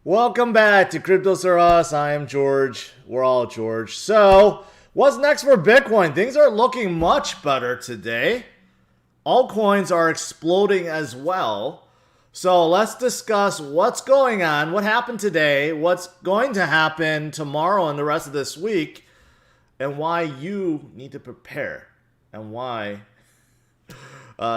Welcome back to CryptosRUs. I am George. We're all George. So, what's next for Bitcoin? Things are looking much better today. Altcoins are exploding as well. So, let's discuss what's going on, what happened today, what's going to happen tomorrow and the rest of this week, and why you need to prepare, and why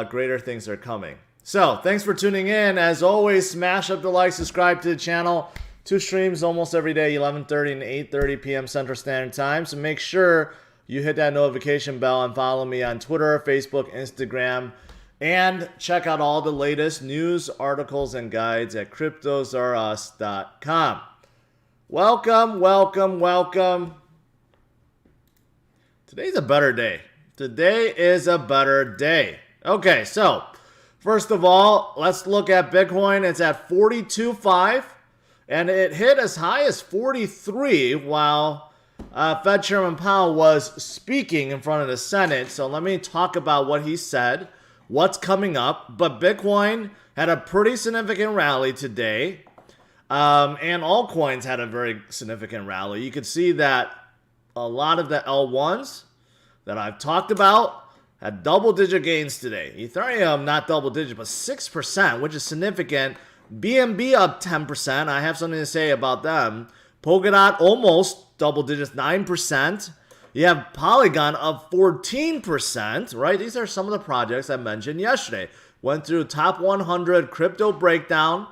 greater things are coming. So, thanks for tuning in. As always, smash up the like, subscribe to the channel. 2 streams almost every day, 11:30 and 8:30 p.m. Central Standard Time. So make sure you hit that notification bell and follow me on Twitter, Facebook, Instagram, and check out all the latest news, articles, and guides at CryptosRUs.com. Welcome, welcome, welcome. Today's a better day. Today is a better day. Okay, so first of all, let's look at Bitcoin. It's at 42.5, and it hit as high as 43 while Fed Chairman Powell was speaking in front of the Senate. So let me talk about what he said, what's coming up. But Bitcoin had a pretty significant rally today, and altcoins had a very significant rally. You could see that a lot of the L1s that I've talked about had double-digit gains today. Ethereum, not double-digit, but 6%, which is significant. BNB up 10%. I have something to say about them. Polkadot almost double digits, 9%. You have Polygon up 14%, right? These are some of the projects I mentioned yesterday. Went through top 100 crypto breakdown,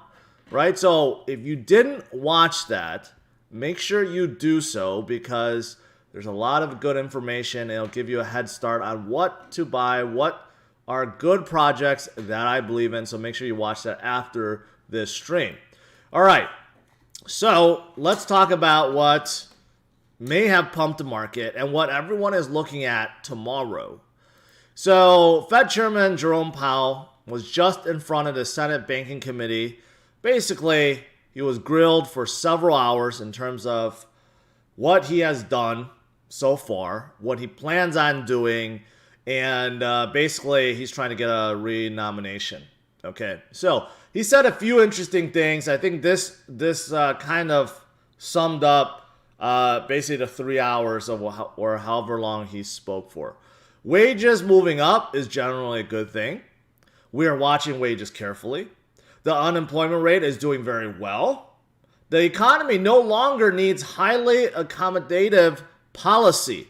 right? So if you didn't watch that, make sure you do so, because there's a lot of good information. It'll give you a head start on what to buy, what are good projects that I believe in. So make sure you watch that after this stream. All right. So let's talk about what may have pumped the market and what everyone is looking at tomorrow. So Fed Chairman Jerome Powell was just in front of the Senate Banking Committee. Basically, he was grilled for several hours in terms of what he has done so far, what he plans on doing, and basically he's trying to get a renomination. Okay, so he said a few interesting things. I think this kind of summed up basically the 3 hours of or however long he spoke for. Wages moving up is generally a good thing. We are watching wages carefully. The unemployment rate is doing very well. The economy no longer needs highly accommodative policy.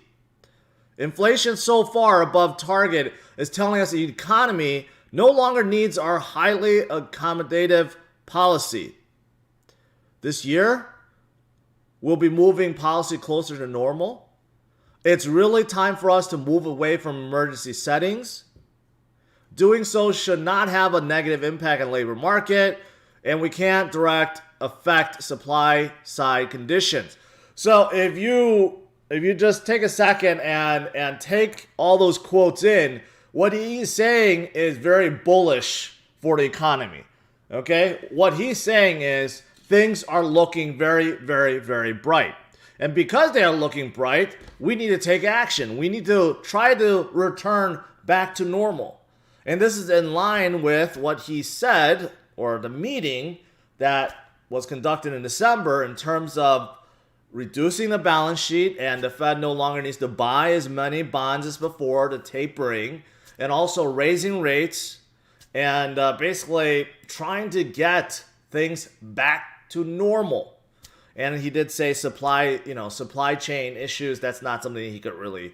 Inflation so far above target is telling us the economy no longer needs our highly accommodative policy. This year, we'll be moving policy closer to normal. It's really time for us to move away from emergency settings. Doing so should not have a negative impact on the labor market, and we can't direct affect supply side conditions. So if you just take a second and take all those quotes in, what he's saying is very bullish for the economy. Okay? What he's saying is things are looking very, very, very bright. And because they are looking bright, we need to take action. We need to try to return back to normal. And this is in line with what he said, or the meeting that was conducted in December, in terms of reducing the balance sheet, and the Fed no longer needs to buy as many bonds as before, the tapering, and also raising rates, and basically trying to get things back to normal. And he did say supply chain issues, that's not something he could really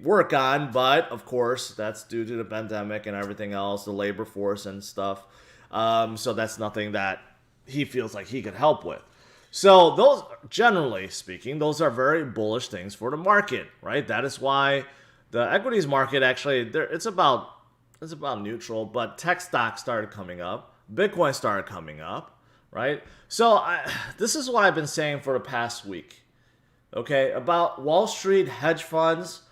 work on, but of course that's due to the pandemic and everything else, the labor force and stuff. So that's nothing that he feels like he could help with. So those, generally speaking, those are very bullish things for the market, right? That is why the equities market actually, it's about neutral, but tech stocks started coming up, Bitcoin started coming up, right? So this is what I've been saying for the past week, okay, about Wall Street hedge funds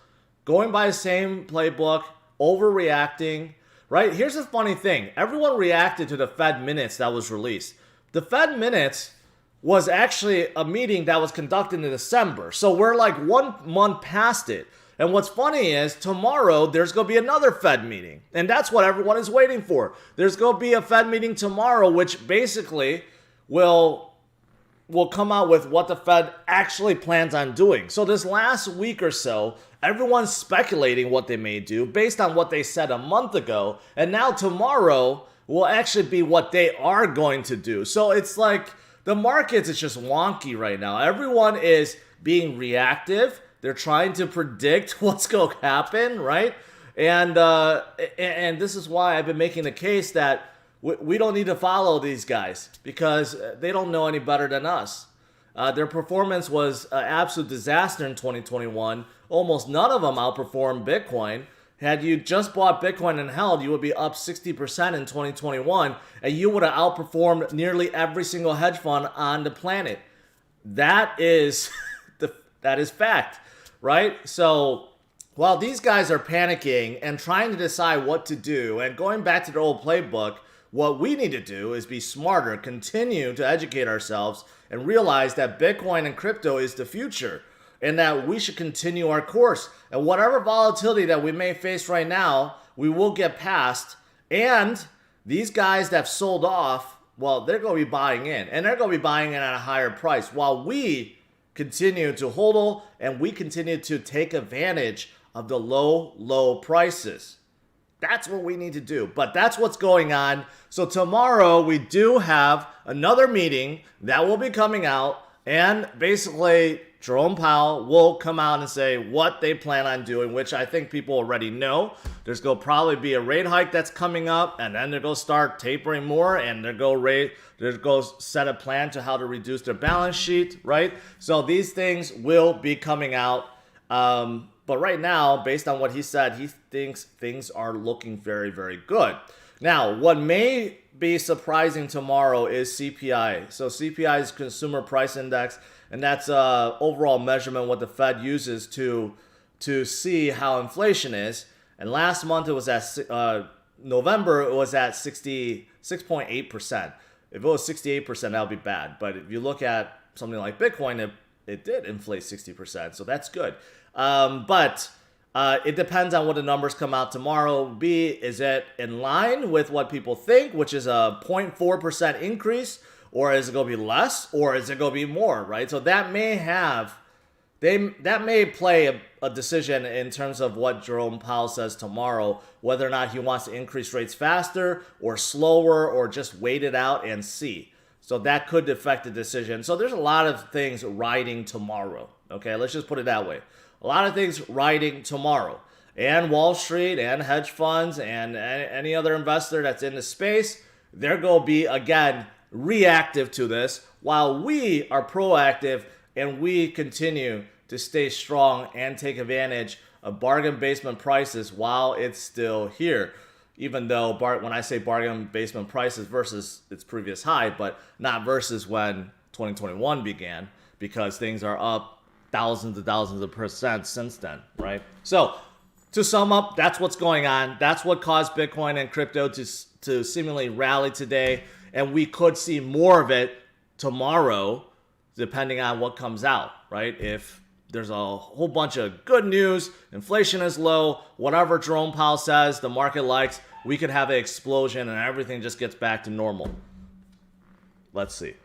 going by the same playbook, overreacting, right? Here's the funny thing. Everyone reacted to the Fed minutes that was released. The Fed minutes was actually a meeting that was conducted in December. So we're like 1 month past it. And what's funny is tomorrow there's going to be another Fed meeting. And that's what everyone is waiting for. There's going to be a Fed meeting tomorrow, which basically will come out with what the Fed actually plans on doing. So this last week or so, everyone's speculating what they may do based on what they said a month ago. And now tomorrow will actually be what they are going to do. So it's like the markets is just wonky right now. Everyone is being reactive. They're trying to predict what's going to happen, right? And this is why I've been making the case that we don't need to follow these guys because they don't know any better than us. Their performance was an absolute disaster in 2021. Almost none of them outperformed Bitcoin. Had you just bought Bitcoin and held, you would be up 60% in 2021, and you would have outperformed nearly every single hedge fund on the planet. That is that is fact, right? So while these guys are panicking and trying to decide what to do and going back to their old playbook, what we need to do is be smarter, continue to educate ourselves, and realize that Bitcoin and crypto is the future and that we should continue our course. And whatever volatility that we may face right now, we will get past. And these guys that have sold off, well, they're going to be buying in. And they're going to be buying in at a higher price while we continue to hodl and we continue to take advantage of the low prices. That's what we need to do. But that's what's going on. So tomorrow we do have another meeting that will be coming out. And basically Jerome Powell will come out and say what they plan on doing, which I think people already know. There's going to probably be a rate hike that's coming up, and then they're going to start tapering more, and they're going to set a plan to how to reduce their balance sheet, right? So these things will be coming out. But right now, based on what he said, he thinks things are looking very, very good. Now, what may be surprising tomorrow is CPI. So CPI is Consumer Price Index, and that's overall measurement what the Fed uses to see how inflation is. And last month it was at November it was at 66.8%. If it was 68%, that would be bad. But if you look at something like Bitcoin, it did inflate 60%, so that's good. But it depends on what the numbers come out tomorrow. Is it in line with what people think, which is a 0.4% increase, or is it going to be less, or is it going to be more, right? So that may play a decision in terms of what Jerome Powell says tomorrow, whether or not he wants to increase rates faster or slower or just wait it out and see. So that could affect the decision. So there's a lot of things riding tomorrow. Okay, let's just put it that way. A lot of things riding tomorrow. And Wall Street and hedge funds and any other investor that's in the space, they're going to be, again, reactive to this while we are proactive and we continue to stay strong and take advantage of bargain basement prices while it's still here. Even though when I say bargain basement prices versus its previous high, but not versus when 2021 began, because things are up thousands of percent since then, right? So to sum up, that's what's going on. That's what caused Bitcoin and crypto to seemingly rally today. And we could see more of it tomorrow, depending on what comes out, right? If there's a whole bunch of good news, inflation is low, whatever Jerome Powell says the market likes, we could have an explosion and everything just gets back to normal. Let's see.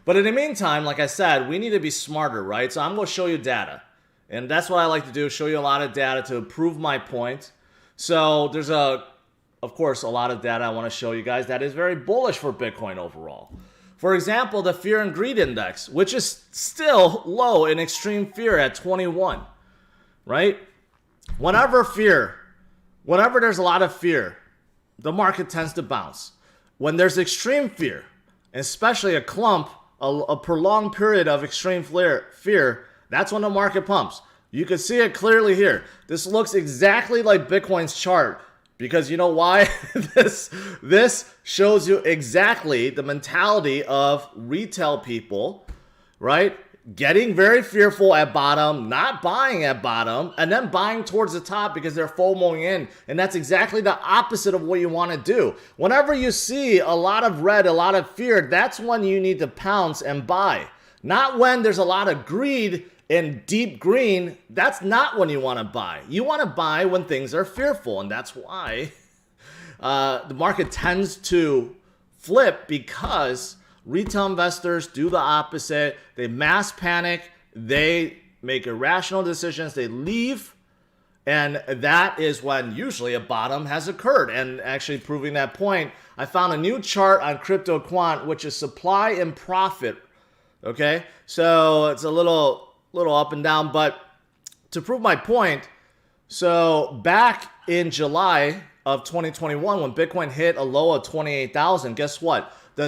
But in the meantime, like I said, we need to be smarter, right? So I'm going to show you data. And that's what I like to do, show you a lot of data to prove my point. So there's of course, a lot of data I want to show you guys that is very bullish for Bitcoin overall. For example, the Fear and Greed Index, which is still low in extreme fear at 21, right? Whenever there's a lot of fear, the market tends to bounce. When there's extreme fear, especially a prolonged period of extreme fear, that's when the market pumps. You can see it clearly here. This looks exactly like Bitcoin's chart. Because you know why? This shows you exactly the mentality of retail people, right? Getting very fearful at bottom, not buying at bottom, and then buying towards the top because they're FOMOing in. And that's exactly the opposite of what you want to do. Whenever you see a lot of red, a lot of fear, that's when you need to pounce and buy. Not when there's a lot of greed in deep green, that's not when you want to buy. You want to buy when things are fearful, and that's why the market tends to flip, because retail investors do the opposite. They mass panic, they make irrational decisions, they leave, and that is when usually a bottom has occurred. And actually proving that point, I found a new chart on Crypto Quant, which is supply and profit. Okay, so it's a little up and down, but to prove my point, so back in July of 2021, when Bitcoin hit a low of 28,000, guess what? The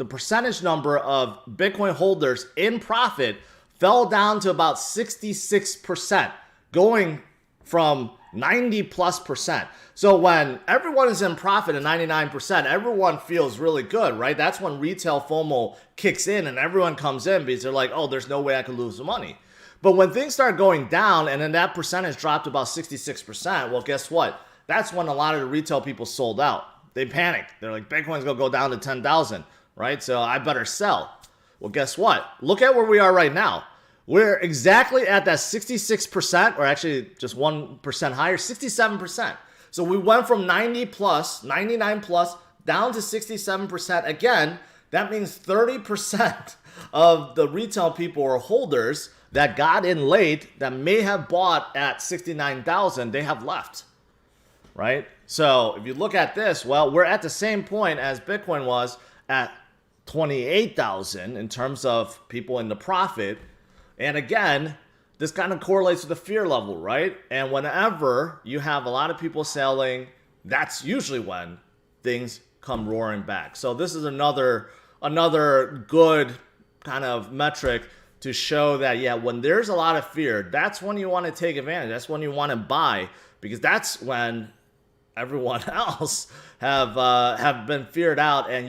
percentage number of Bitcoin holders in profit fell down to about 66%, going from 90+%. So when everyone is in profit at 99%, everyone feels really good, right? That's when retail FOMO kicks in and everyone comes in because they're like, oh, there's no way I could lose the money. But when things start going down and then that percentage dropped to about 66%, well, guess what? That's when a lot of the retail people sold out. They panicked. They're like, Bitcoin's going to go down to 10,000, right? So I better sell. Well, guess what? Look at where we are right now. We're exactly at that 66%, or actually just 1% higher, 67%. So we went from 90 plus, 99 plus, down to 67%. Again, that means 30% of the retail people or holders that got in late that may have bought at 69,000, they have left, right? So if you look at this, well, we're at the same point as Bitcoin was at 28,000 in terms of people in the profit. And again, this kind of correlates with the fear level, right? And whenever you have a lot of people selling, that's usually when things come roaring back. So this is another good kind of metric to show that, yeah, when there's a lot of fear, that's when you want to take advantage. That's when you want to buy, because that's when everyone else have been feared out, and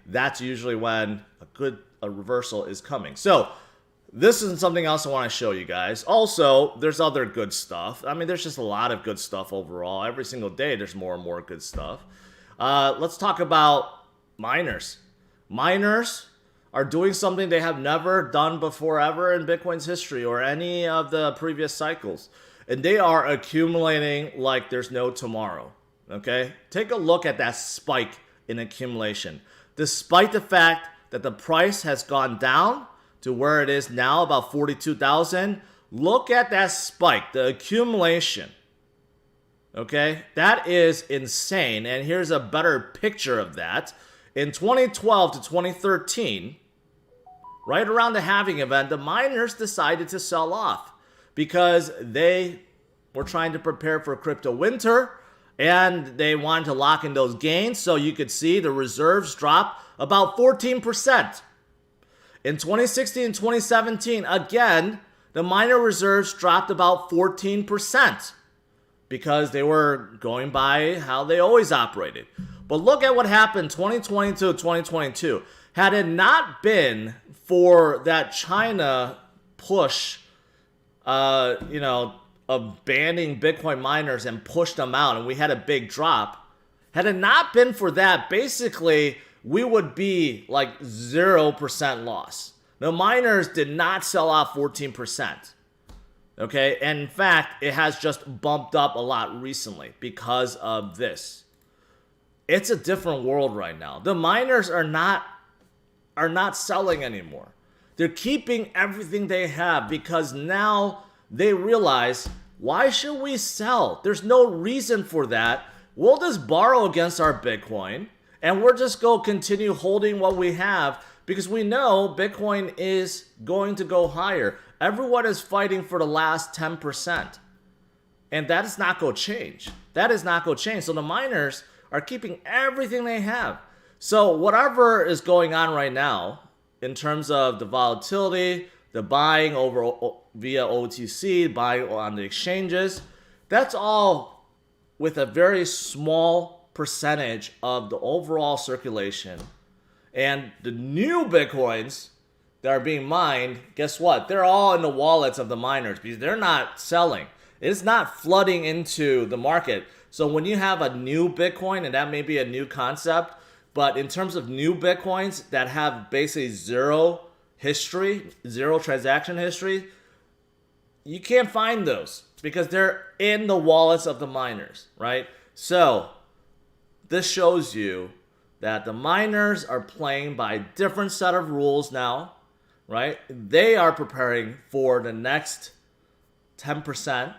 that's usually when a reversal is coming. So this is something else I want to show you guys. Also, there's other good stuff. I mean, there's just a lot of good stuff overall. Every single day, there's more and more good stuff. Let's talk about miners. Miners are doing something they have never done before ever in Bitcoin's history or any of the previous cycles. And they are accumulating like there's no tomorrow. Okay? Take a look at that spike in accumulation. Despite the fact that the price has gone down to where it is now, about 42,000, look at that spike, the accumulation. Okay? That is insane. And here's a better picture of that. In 2012 to 2013, right around the halving event, the miners decided to sell off because they were trying to prepare for crypto winter and they wanted to lock in those gains. So you could see the reserves drop about 14%. In 2016 and 2017, again, the miner reserves dropped about 14% because they were going by how they always operated. But look at what happened 2020 to 2022. Had it not been for that China push, of banning Bitcoin miners and pushed them out, and we had a big drop. Had it not been for that, basically, we would be like 0% loss. The miners did not sell off 14%. Okay, and in fact, it has just bumped up a lot recently because of this. It's a different world right now. The miners are not selling anymore. They're keeping everything they have because now they realize, why should we sell? There's no reason for that. We'll just borrow against our Bitcoin and we're just going to continue holding what we have because we know Bitcoin is going to go higher. Everyone is fighting for the last 10%. And that is not going to change. That is not going to change. So the miners are keeping everything they have. So whatever is going on right now in terms of the volatility, the buying over via OTC, buying on the exchanges, that's all with a very small percentage of the overall circulation. And the new Bitcoins that are being mined, guess what? They're all in the wallets of the miners because they're not selling. It's not flooding into the market. So when you have a new Bitcoin, and that may be a new concept, but in terms of new Bitcoins that have basically zero history, zero transaction history, you can't find those because they're in the wallets of the miners, right? So this shows you that the miners are playing by a different set of rules now, right? They are preparing for the next 10%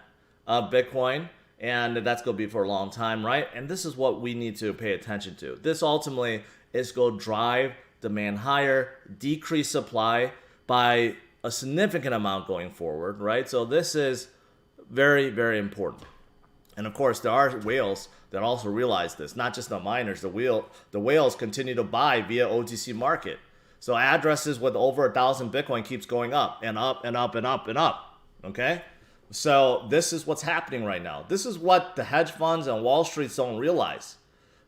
of Bitcoin, and that's going to be for a long time, right? And this is what we need to pay attention to. This ultimately is going to drive demand higher, decrease supply by a significant amount going forward, right? So this is very, very important. And of course, there are whales that also realize this, not just the miners. The whales continue to buy via OTC market. So addresses with over 1,000 Bitcoin keeps going up and up and up and up and up, okay? So this is what's happening right now. This is what the hedge funds and Wall Street don't realize.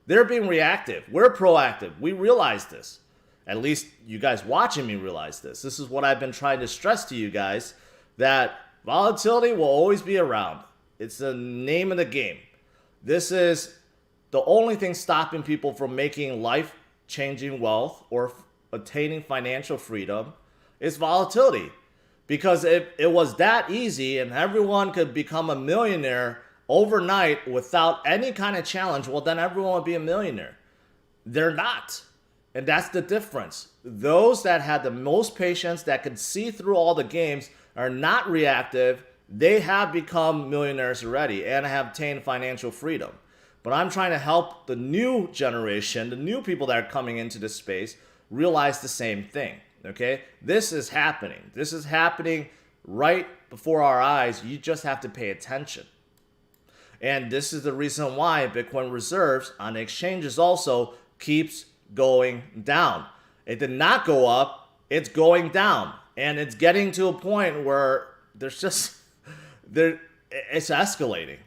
They're being reactive. We're proactive. We realize this. At least you guys watching me realize this. This is what I've been trying to stress to you guys, that volatility will always be around. It's the name of the game. This is the only thing stopping people from making life-changing wealth or attaining financial freedom is volatility. Because if it was that easy and everyone could become a millionaire overnight without any kind of challenge, well, then everyone would be a millionaire. They're not. And that's the difference. Those that had the most patience, that could see through all the games, are not reactive. They have become millionaires already and have obtained financial freedom. But I'm trying to help the new generation, the new people that are coming into this space, realize the same thing. Okay? This is happening. This is happening right before our eyes. You just have to pay attention. And this is the reason why Bitcoin reserves on the exchanges also keeps going down. It did not go up. It's going down. And it's getting to a point where it's escalating.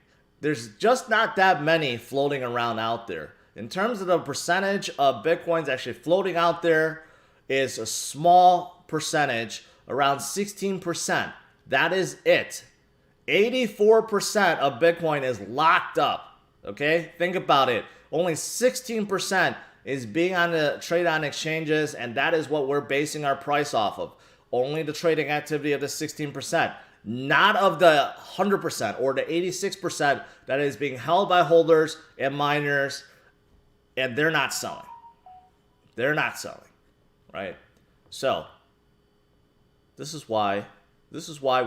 There's just not that many floating around out there. In terms of the percentage of Bitcoins actually floating out there, is a small percentage, around 16%. That is it. 84% of Bitcoin is locked up. Okay? Think about it. Only 16% is being on the trade on exchanges, and that is what we're basing our price off of. Only the trading activity of the 16%, not of the 100% or the 86% that is being held by holders and miners, and they're not selling. They're not selling. Right? So, this is why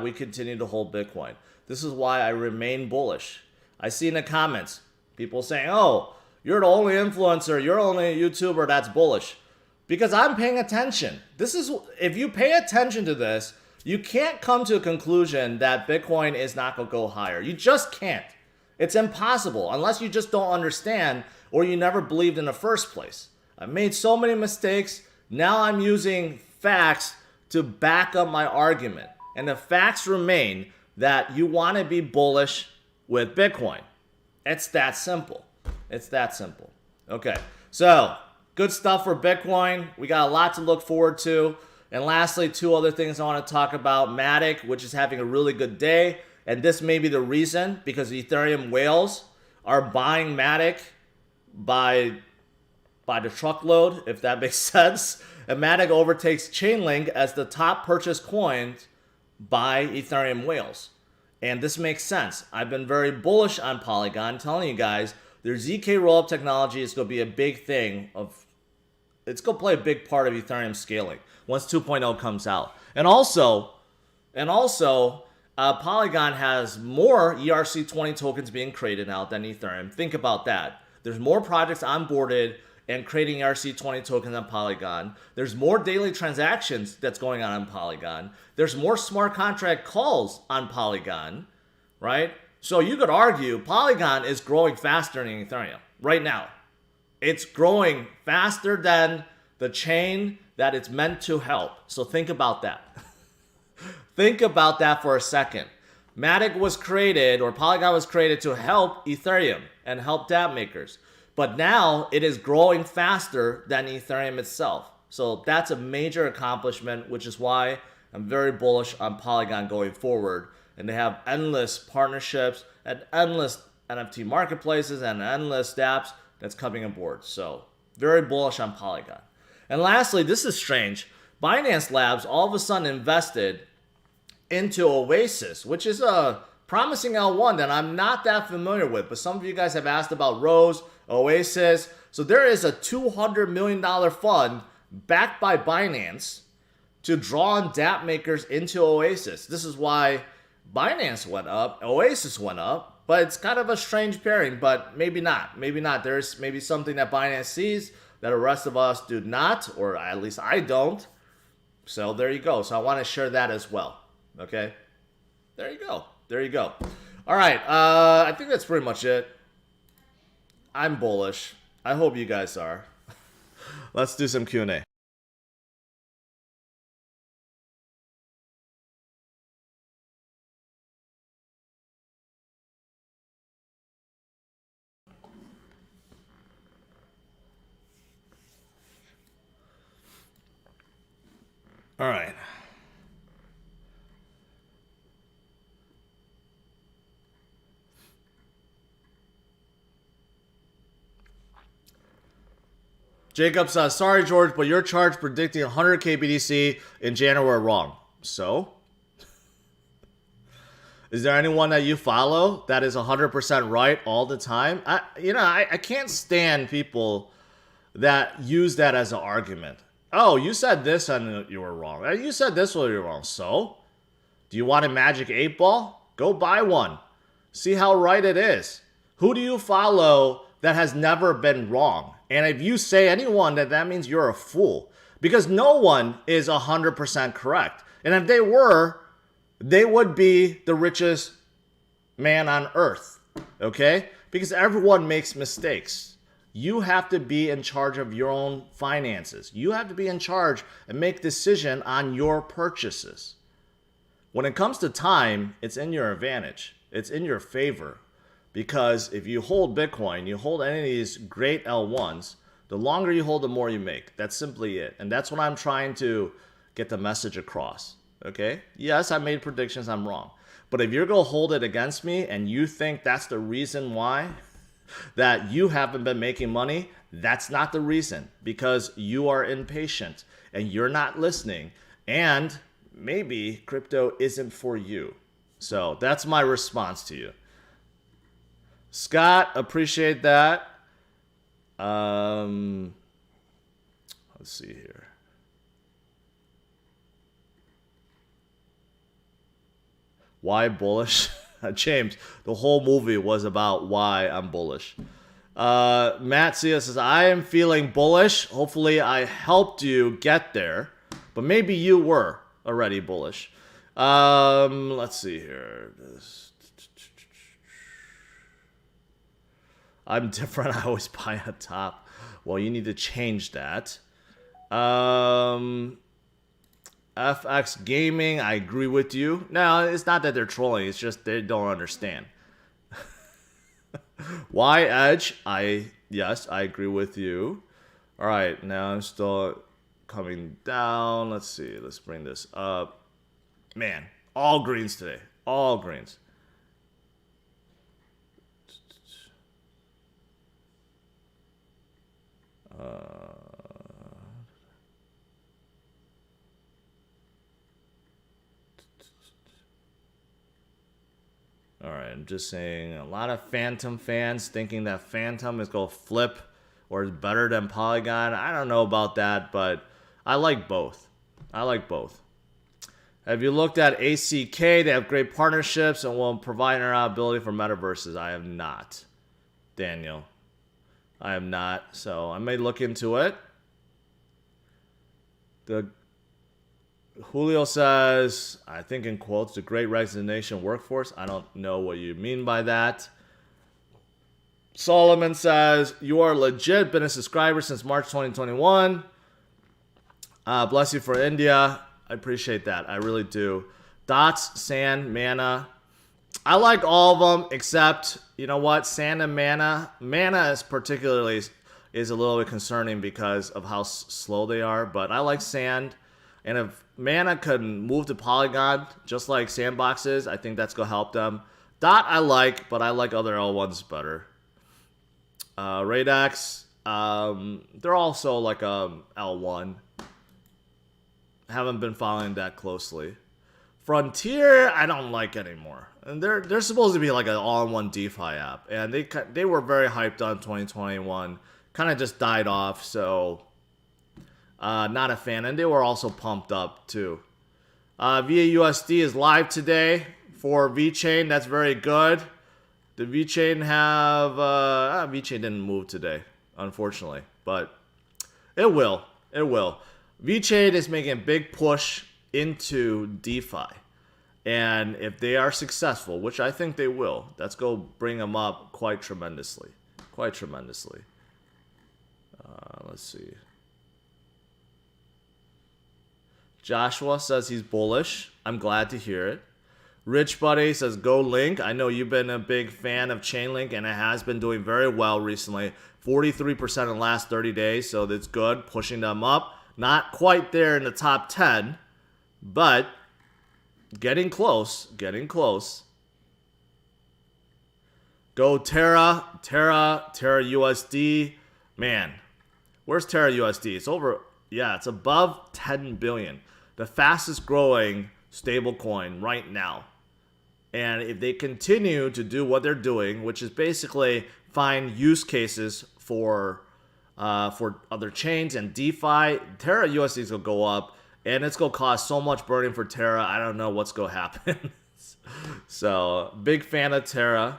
we continue to hold Bitcoin. This is why I remain bullish. I see in the comments people saying, oh, you're the only influencer, you're only a YouTuber that's bullish. Because I'm paying attention. If you pay attention to this, you can't come to a conclusion that Bitcoin is not going to go higher. You just can't. It's impossible unless you just don't understand or you never believed in the first place. I've made so many mistakes. Now I'm using facts to back up my argument. And the facts remain that you want to be bullish with Bitcoin. It's that simple. It's that simple. Okay, so good stuff for Bitcoin. We got a lot to look forward to. And lastly, two other things I want to talk about. Matic, which is having a really good day. And this may be the reason, because Ethereum whales are buying Matic by the truckload, if that makes sense. And Matic overtakes Chainlink as the top purchased coin by Ethereum whales. And this makes sense. I've been very bullish on Polygon, telling you guys their ZK rollup technology is going to be a big thing. It's going to play a big part of Ethereum scaling once 2.0 comes out. And also, Polygon has more ERC20 tokens being created now than Ethereum. Think about that. There's more projects onboarded and creating ERC20 tokens on Polygon. There's more daily transactions that's going on Polygon. There's more smart contract calls on Polygon, right? So you could argue Polygon is growing faster than Ethereum right now. It's growing faster than the chain that it's meant to help. So think about that. Think about that for a second. Matic was created, or Polygon was created to help Ethereum and help dApp makers. But now it is growing faster than Ethereum itself. So that's a major accomplishment, which is why I'm very bullish on Polygon going forward. And they have endless partnerships and endless NFT marketplaces and endless dApps that's coming aboard. So very bullish on Polygon. And lastly, this is strange. Binance Labs all of a sudden invested into Oasis, which is a promising L1 that I'm not that familiar with. But some of you guys have asked about Rose, Oasis. So there is a $200 million fund backed by Binance to draw on dApp makers into Oasis. This is why Binance went up, Oasis went up, but it's kind of a strange pairing, but maybe not. Maybe not. There's maybe something that Binance sees that the rest of us do not, or at least I don't. So there you go. So I want to share that as well. Okay? There you go. There you go. All right. I think that's pretty much it. I'm bullish. I hope you guys are. Let's do some Q&A. All right. Jacob says, sorry, George, but your charts predicting 100K BTC in January are wrong. So? Is there anyone that you follow that is 100% right all the time? I can't stand people that use that as an argument. Oh, you said this and you were wrong. You said this and you were wrong. So? Do you want a magic 8-ball? Go buy one. See how right it is. Who do you follow that has never been wrong? And if you say anyone, that means you're a fool. Because no one is 100% correct. And if they were, they would be the richest man on earth. Okay? Because everyone makes mistakes. You have to be in charge of your own finances. You have to be in charge and make decision on your purchases. When it comes to time, it's in your advantage. It's in your favor. Because if you hold Bitcoin, you hold any of these great L1s, the longer you hold, the more you make. That's simply it. And that's what I'm trying to get the message across. Okay? Yes, I made predictions. I'm wrong. But if you're going to hold it against me and you think that's the reason why that you haven't been making money, that's not the reason. Because you are impatient and you're not listening. And maybe crypto isn't for you. So that's my response to you. Scott, appreciate that. Let's see here. Why bullish? James, the whole movie was about why I'm bullish. Matt Cia says, I am feeling bullish. Hopefully I helped you get there. But maybe you were already bullish. Let's see here. I'm different. I always buy a top. Well, you need to change that. FX Gaming, I agree with you. No, it's not that they're trolling. It's just they don't understand. Y Edge, yes, I agree with you. All right, now I'm still coming down. Let's see. Let's bring this up. Man, all greens today. All greens. All right, I'm just saying a lot of Phantom fans thinking that Phantom is going to flip or is better than Polygon. I don't know about that, but I like both. I like both. Have you looked at ACK? They have great partnerships and will provide interoperability for metaverses. I have not, Daniel. I am not, so I may look into it. Julio says, I think in quotes, the great resignation workforce. I don't know what you mean by that. Solomon says, you are legit, been a subscriber since March 2021. Bless you for India. I appreciate that. I really do. Dots, Sand, Mana. I like all of them except, you know what, Sand and Mana. Mana is particularly is a little bit concerning because of how slow they are, but I like Sand. And if Mana could move to Polygon, just like Sandbox is, I think that's going to help them. Dot I like, but I like other L1s better. Radex, they're also like L1. Haven't been following that closely. Frontier, I don't like anymore. And they're supposed to be like an all-in-one DeFi app, and they were very hyped on 2021. Kind of just died off, so not a fan. And they were also pumped up too. VAUSD is live today for VeChain. That's very good. The VeChain have VeChain didn't move today, unfortunately, but it will. It will. VeChain is making a big push into DeFi. And if they are successful, which I think they will, that's go bring them up quite tremendously. Quite tremendously. Let's see. Joshua says he's bullish. I'm glad to hear it. Rich Buddy says go Link. I know you've been a big fan of Chainlink, and it has been doing very well recently. 43% in the last 30 days, so that's good. Pushing them up. Not quite there in the top 10, but getting close. Getting close. Go Terra. Terra USD. Man, where's Terra USD? It's over. Yeah, it's above 10 billion. The fastest growing stable coin right now. And if they continue to do what they're doing, which is basically find use cases for other chains and DeFi, Terra USD is going to go up, and it's going to cost so much burning for Terra. I don't know what's going to happen. So, big fan of Terra.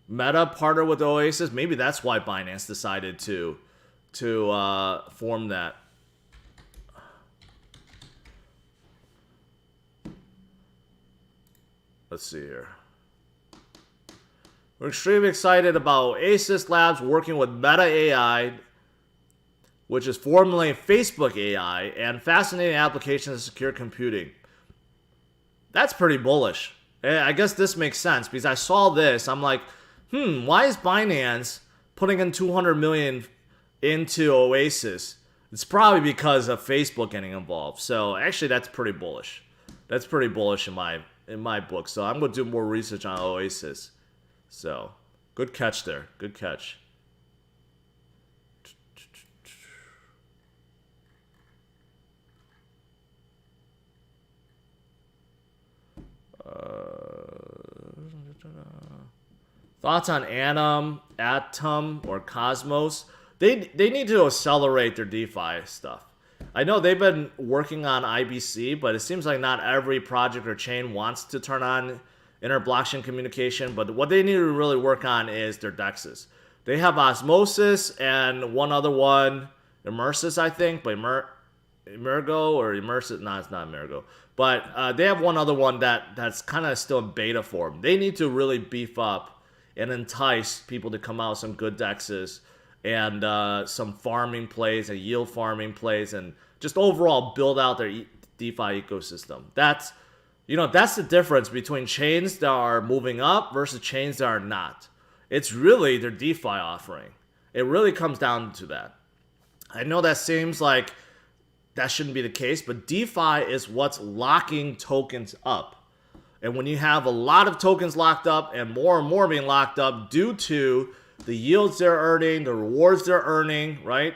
Meta partner with Oasis. Maybe that's why Binance decided to form that. Let's see here. We're extremely excited about Oasis Labs working with Meta AI, which is formerly Facebook AI, and fascinating applications of secure computing. That's pretty bullish. I guess this makes sense because I saw this. I'm like, why is Binance putting in 200 million into Oasis? It's probably because of Facebook getting involved. So actually, that's pretty bullish. That's pretty bullish in my book. So I'm going to do more research on Oasis. So good catch there. Good catch. Thoughts on Atom, or Cosmos? They need to accelerate their DeFi stuff. I know they've been working on IBC, but it seems like not every project or chain wants to turn on inter-blockchain communication. But what they need to really work on is their DEXs. They have Osmosis and one other one, Immersis, I think, but Emergo or Immersis. No, it's not Emergo. But they have one other one that's kind of still in beta form. They need to really beef up and entice people to come out with some good DEXs and some farming plays and yield farming plays and just overall build out their DeFi ecosystem. That's the difference between chains that are moving up versus chains that are not. It's really their DeFi offering. It really comes down to that. I know that seems like that shouldn't be the case, but DeFi is what's locking tokens up. And when you have a lot of tokens locked up and more being locked up due to the yields they're earning, the rewards they're earning, right?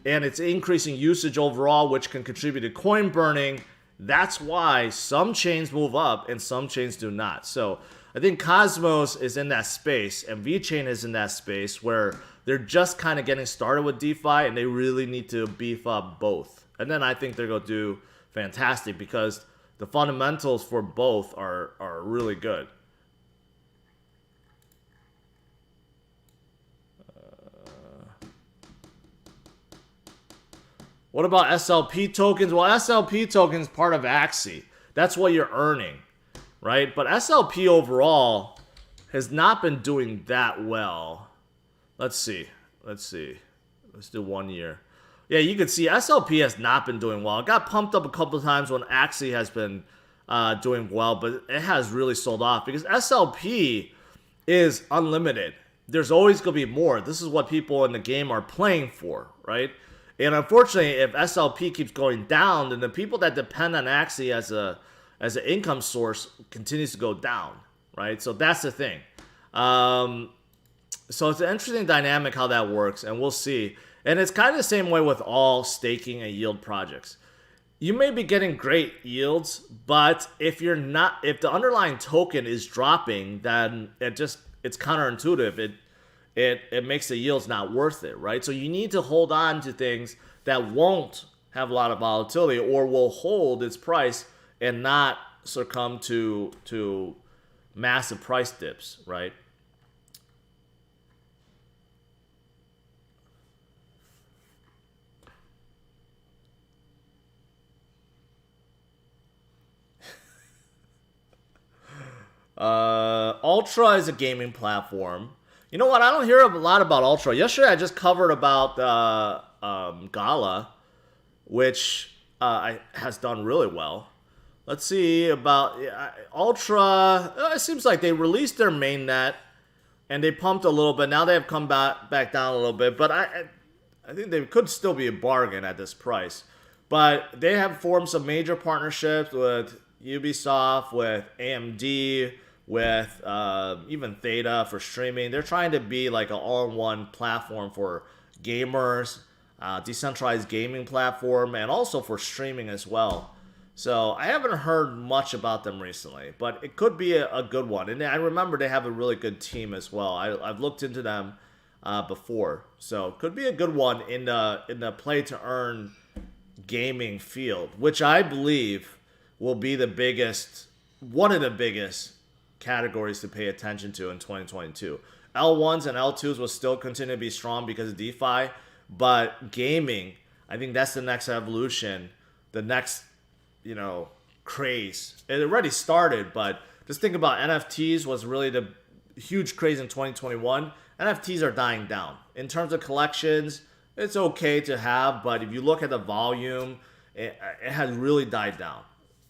And it's increasing usage overall, which can contribute to coin burning. That's why some chains move up and some chains do not. So I think Cosmos is in that space and VeChain is in that space where they're just kind of getting started with DeFi and they really need to beef up both. And then I think they're going to do fantastic because the fundamentals for both are really good. What about SLP tokens? Well, SLP tokens part of Axie. That's what you're earning, right? But SLP overall has not been doing that well. Let's see. Let's do 1 year. Yeah, you can see SLP has not been doing well. It got pumped up a couple of times when Axie has been doing well, but it has really sold off because SLP is unlimited. There's always going to be more. This is what people in the game are playing for, right? And unfortunately, if SLP keeps going down, then the people that depend on Axie as an income source continues to go down. right? So that's the thing. So it's an interesting dynamic how that works, and we'll see. And it's kind of the same way with all staking and yield projects. You may be getting great yields, but if the underlying token is dropping, then it's counterintuitive. It makes the yields not worth it, right? So you need to hold on to things that won't have a lot of volatility or will hold its price and not succumb to massive price dips, right? Ultra is a gaming platform. You know what? I don't hear a lot about Ultra. Yesterday, I just covered about Gala, which has done really well. Let's see about Ultra. It seems like they released their mainnet and they pumped a little bit. Now they have come back down a little bit, but I think they could still be a bargain at this price. But they have formed some major partnerships with Ubisoft, with AMD, with even Theta for streaming. They're trying to be like an all-in-one platform for gamers, decentralized gaming platform, and also for streaming as well. So I haven't heard much about them recently, but it could be a good one. And I remember they have a really good team as well. I've looked into them before, so it could be a good one in the play-to-earn gaming field, which I believe will be one of the biggest categories to pay attention to in 2022. L1s and L2s will still continue to be strong because of DeFi, but gaming, I think that's the next evolution, the next, craze. It already started, but just think about NFTs was really the huge craze in 2021. NFTs are dying down. In terms of collections, it's okay to have, but if you look at the volume, it has really died down.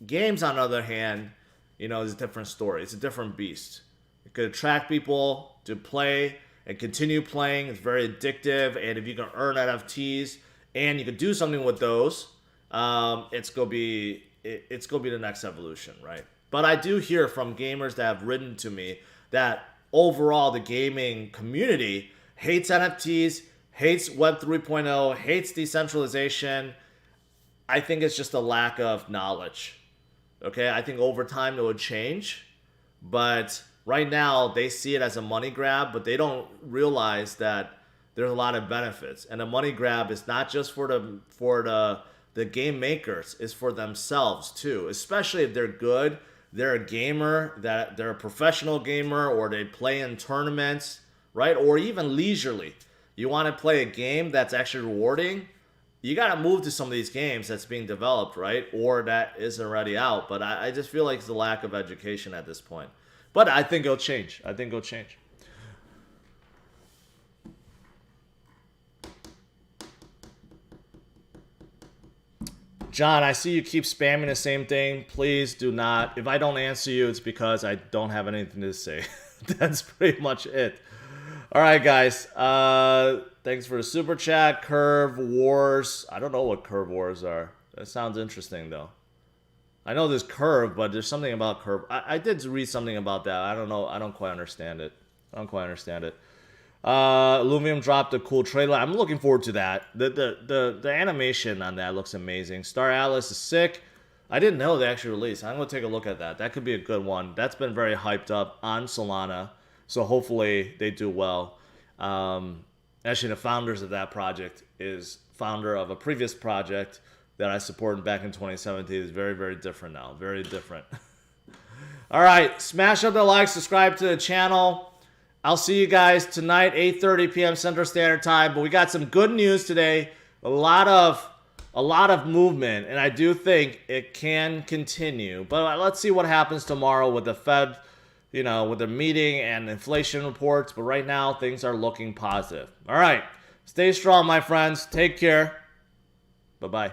Games, on the other hand, is a different story. It's a different beast. It could attract people to play and continue playing. It's very addictive, and if you can earn NFTs and you can do something with those, it's gonna be the next evolution, right? But I do hear from gamers that have written to me that overall the gaming community hates NFTs, hates Web 3.0, hates decentralization. I think it's just a lack of knowledge. Okay, I think over time it would change, but right now they see it as a money grab, but they don't realize that there's a lot of benefits. And a money grab is not just for the game makers, it's for themselves too. Especially if they're good, they're a gamer, that they're a professional gamer, or they play in tournaments, right? Or even leisurely. You want to play a game that's actually rewarding, you got to move to some of these games that's being developed, right? Or that isn't already out. But I just feel like it's a lack of education at this point. But I think it'll change. John, I see you keep spamming the same thing. Please do not. If I don't answer you, it's because I don't have anything to say. That's pretty much it. All right, guys. Thanks for the super chat. Curve Wars. I don't know what Curve Wars are. That sounds interesting, though. I know there's Curve, but there's something about Curve. I did read something about that. I don't know. I don't quite understand it. Illuvium dropped a cool trailer. I'm looking forward to that. The animation on that looks amazing. Star Atlas is sick. I didn't know they actually released. I'm going to take a look at that. That could be a good one. That's been very hyped up on Solana. So hopefully they do well. Actually, the founders of that project is founder of a previous project that I supported back in 2017. It's very, very different now. Very different. All right. Smash up the like. Subscribe to the channel. I'll see you guys tonight, 8:30 p.m. Central Standard Time. But we got some good news today. A lot of movement. And I do think it can continue. But let's see what happens tomorrow with the Fed, with the meeting and inflation reports. But right now, things are looking positive. All right. Stay strong, my friends. Take care. Bye-bye.